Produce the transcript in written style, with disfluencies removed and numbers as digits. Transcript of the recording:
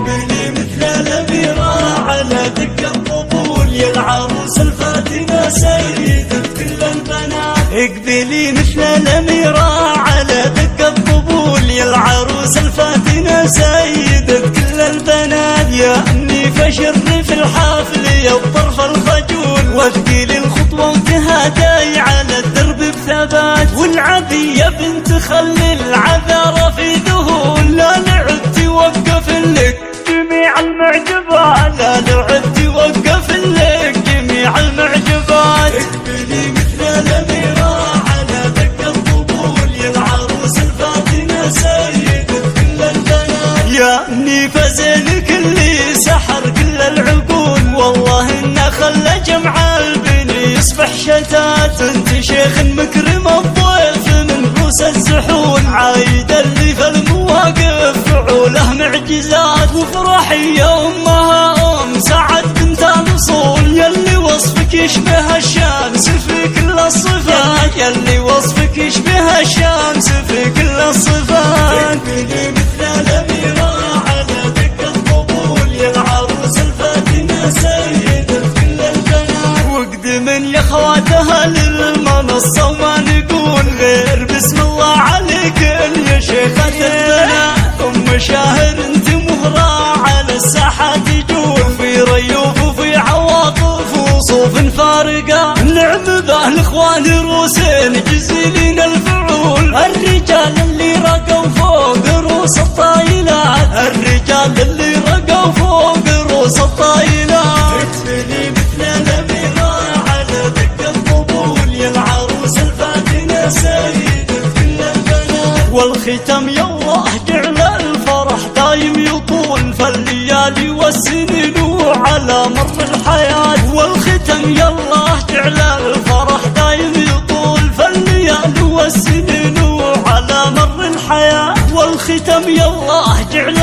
اقبلي مثل الأميرة على دق الطبول يا العروس الفاتنة سيدة كل البنات. اقبلي مثل الأميرة على دق الطبول يا العروس الفاتنة سيدة كل البنات. يا أمي فشرف الحفل يا الطرف الخجول، وثقيلي الخطوة وتهادي على الدرب بثبات. والعبية بنت خلي العذارى في ذهول، لا لعب توقف لك جميع المعجبات، لا لعب توقف لك جميع المعجبات. اقبلي مثل الأميرة على دق الطبول يا العروس الفاتنة سيدة كل البنات. يا أمي فزينك اللي سحر كل العقول، والله إنه خلى جمع البني يصبح شتات. انت شيخ مكرم الضيف من روس الزحول، عايد اللي في المواقف فعوله معجزات. وفرحي يا أمها أم سعد بنت الأصول، يلي وصفك يشبه الشمس في كل الصفات، يلي وصفك يشبه الشمس في كل الصفات. اقبلي مثل الأميرة على دق الطبول يا العروس الفاتنة سيدة كل البنات. وقدمن يا خواتها للمنصة وما نقول غير بسم الله عليك يا شيخة البنات. أم شاهر انت مهرة على الساحة تجول، في ريوف وفي عواطف وصوف فارقة. نعم به الاخوان روسين جزيلين الفعول، الرجال اللي رقوا فوق روس الطايلات، الرجال اللي رقوا فوق روس الطايلات. اقبلي مثل الأميرة على دق الطبول يا العروس الفاتنة سيدة كل البنات. والختم يا الله جعل الفرح دايم يطول، فالليالي والسنين وعلى مر الحياة. والختم يا الله جعل الفرح دايم يطول، فالليالي والسنين وعلى مر الحياة. والختم يا الله جعل